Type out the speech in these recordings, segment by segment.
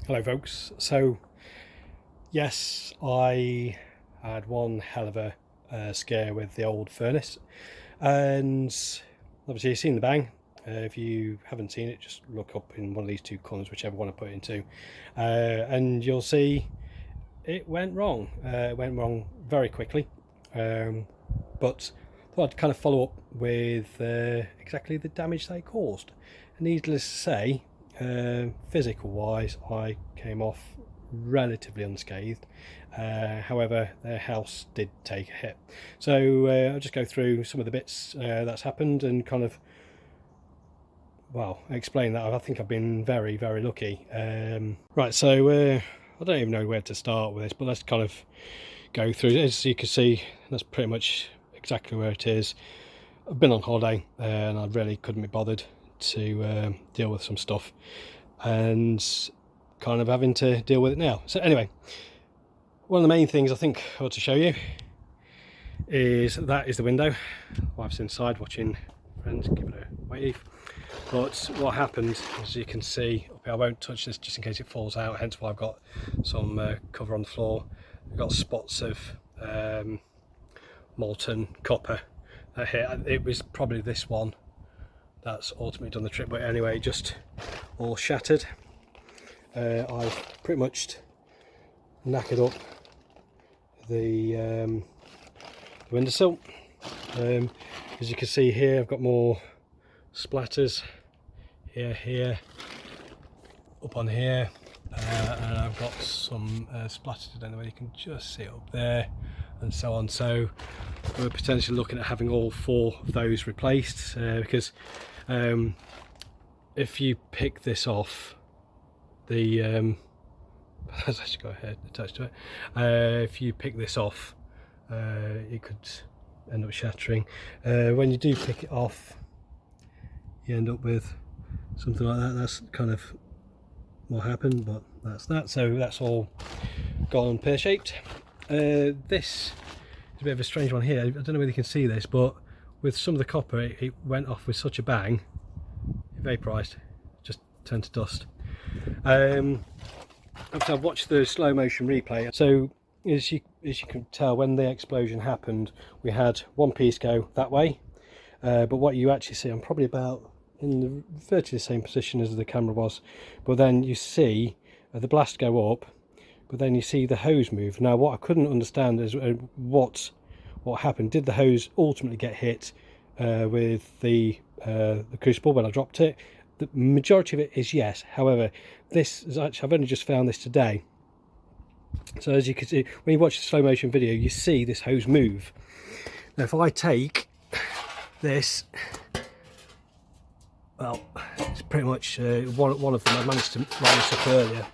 Hello folks. So yes, I had one hell of a scare with the old furnace, and obviously you've seen the bang. If you haven't seen it, just look up in one of these two corners, whichever one I put it into, and you'll see it went wrong. It went wrong very quickly, but I thought I'd kind of follow up with exactly the damage they caused. And needless to say, physical wise, I came off relatively unscathed. However, their house did take a hit. So I'll just go through some of the bits that's happened and kind of, well, explain that. I think I've been very, very lucky. Right, so I don't even know where to start with this, but let's kind of go through. As you can see, that's pretty much exactly where it is. I've been on holiday and I really couldn't be bothered to deal with some stuff, and kind of having to deal with it now. So anyway, one of the main things I think I ought to show you is that is the window. Wife's inside watching friends, give it a wave. But what happened, as you can see up here, I won't touch this just in case it falls out, hence why I've got some cover on the floor. I've got spots of molten copper that hit. It was probably this one that's ultimately done the trick, but anyway, it just all shattered. I've pretty much knackered up the windowsill. As you can see here, I've got more splatters here, up on here, and I've got some splatters, I don't know whether you can just see it up there, and so on. So we're potentially looking at having all four of those replaced, because if you pick this off, the has actually got a head attached to it. If you pick this off, it could end up shattering. When you do pick it off, you end up with something like that. That's kind of what happened, but that's that. So that's all gone pear-shaped. This is a bit of a strange one here. I don't know whether you can see this, but with some of the copper, it went off with such a bang, it vaporized, just turned to dust. After I've watched the slow motion replay, so as you can tell, when the explosion happened, we had one piece go that way, but what you actually see, I'm probably about in the virtually the same position as the camera was, but then you see the blast go up, but then you see the hose move. Now what I couldn't understand is what happened. Did the hose ultimately get hit with the crucible when I dropped it? The majority of it is yes. However, this is actually, I've only just found this today. So as you can see, when you watch the slow motion video, you see this hose move. Now if I take this, well, it's pretty much one of them I managed to line this up earlier.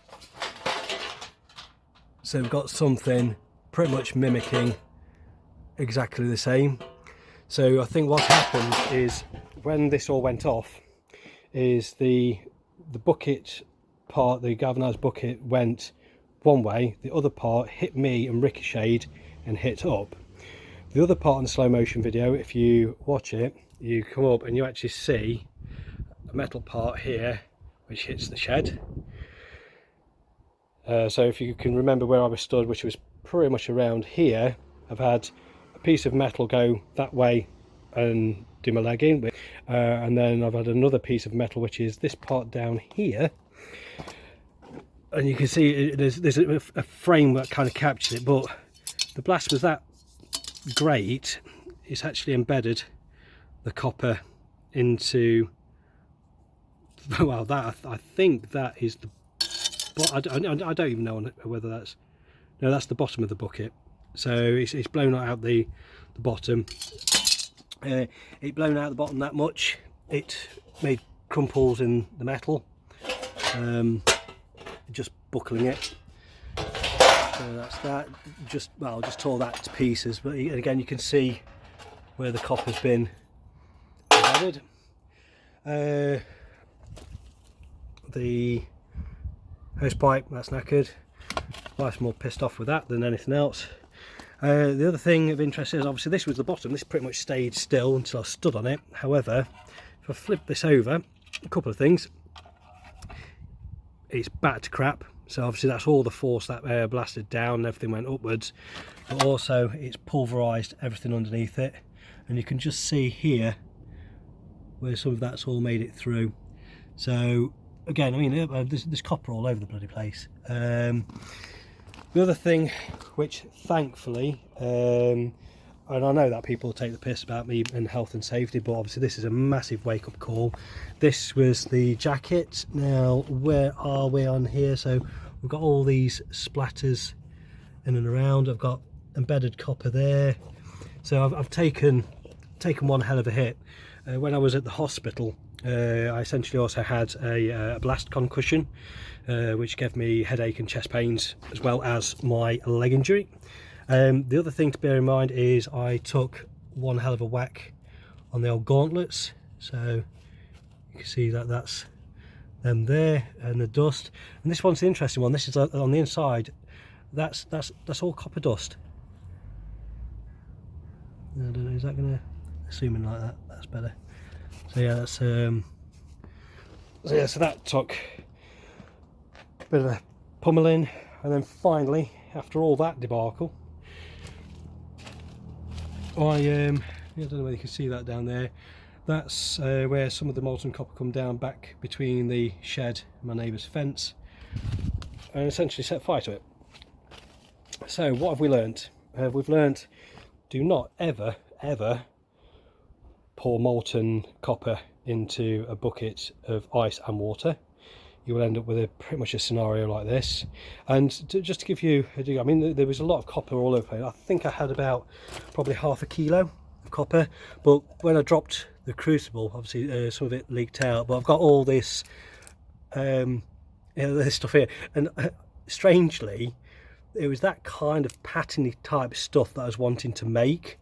So we've got something pretty much mimicking exactly the same. So I think what happened is when this all went off, is the bucket part, the galvanized bucket, went one way, the other part hit me and ricocheted and hit up. The other part in the slow motion video, if you watch it, you come up and you actually see a metal part here which hits the shed. So if you can remember where I was stood, which was pretty much around here, I've had a piece of metal go that way and do my leg in, and then I've had another piece of metal, which is this part down here, and you can see there's a frame that kind of captures it, but the blast was that great, it's actually embedded the copper into, well, that I think that is the, but I don't even know whether that's, no, that's the bottom of the bucket. So it's blown out the bottom. It blown out the bottom that much, it made crumples in the metal, just buckling it. So that's that. Just, well, just tore that to pieces, but again you can see where the copper's been embedded. The hose pipe, that's knackered. Wife's more pissed off with that than anything else. The other thing of interest is, obviously this was the bottom, this pretty much stayed still until I stood on it. However, if I flip this over, a couple of things, it's back to crap. So obviously that's all the force that blasted down and everything went upwards, but also it's pulverised everything underneath it, and you can just see here where some of that's all made it through. So again, I mean, there's copper all over the bloody place. The other thing, which thankfully, and I know that people take the piss about me and health and safety, but obviously this is a massive wake-up call. This was the jacket. Now, where are we on here? So we've got all these splatters in and around. I've got embedded copper there. So I've taken one hell of a hit. When I was at the hospital, I essentially also had a blast concussion, which gave me headache and chest pains, as well as my leg injury. The other thing to bear in mind is I took one hell of a whack on the old gauntlets, so you can see that that's them there, and the dust. And this one's the interesting one. This is on the inside. That's all copper dust. I don't know, is that gonna, zoom in like that? That's better. So yeah, that's so that took a bit of a pummeling, and then finally, after all that debacle, I don't know whether you can see that down there. That's where some of the molten copper come down back between the shed and my neighbour's fence, and essentially set fire to it. So what have we learnt? We've learnt, do not ever pour molten copper into a bucket of ice and water. You will end up with pretty much a scenario like this. And just to give you a dig, I mean, there was a lot of copper all over the place. I think I had about probably half a kilo of copper, but when I dropped the crucible, obviously some of it leaked out, but I've got all this this stuff here, and strangely it was that kind of patterny type stuff that I was wanting to make,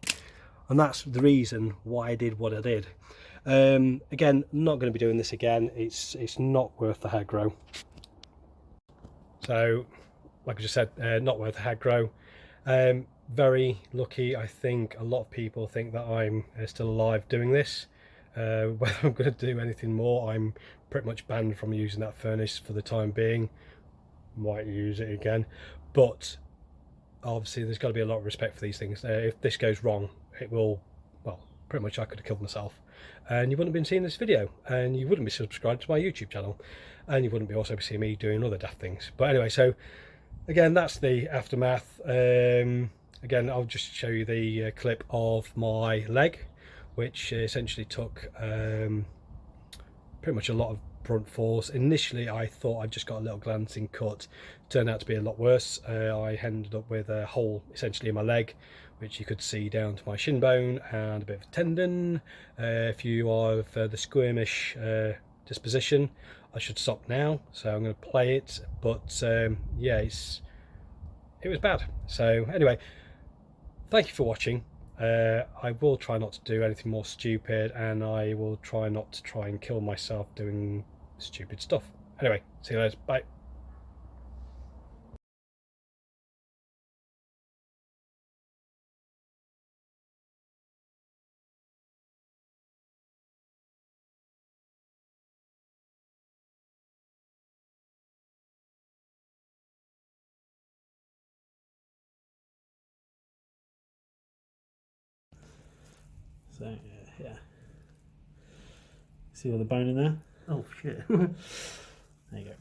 and that's the reason why I did what I did. Again, not going to be doing this again. It's not worth the aggro. So like I just said, not worth the aggro. Very lucky. I think a lot of people think that I'm still alive doing this. Whether I'm going to do anything more, I'm pretty much banned from using that furnace for the time being. Might use it again, but obviously there's got to be a lot of respect for these things. If this goes wrong, it will, well, pretty much I could have killed myself, and you wouldn't have been seeing this video, and you wouldn't be subscribed to my YouTube channel, and you wouldn't be also seeing me doing other daft things. But anyway, so again, that's the aftermath. Again, I'll just show you the clip of my leg, which essentially took pretty much a lot of brunt force. Initially I thought I just got a little glancing cut, turned out to be a lot worse. I ended up with a hole essentially in my leg, which you could see down to my shin bone, and a bit of a tendon. If you are of the squirmish disposition, I should stop now, so I'm going to play it, but yeah, it was bad. So anyway, thank you for watching. I will try not to do anything more stupid, and I will try not to try and kill myself doing stupid stuff. Anyway, see you later, bye. So yeah, see all the bone in there? Oh shit. There you go.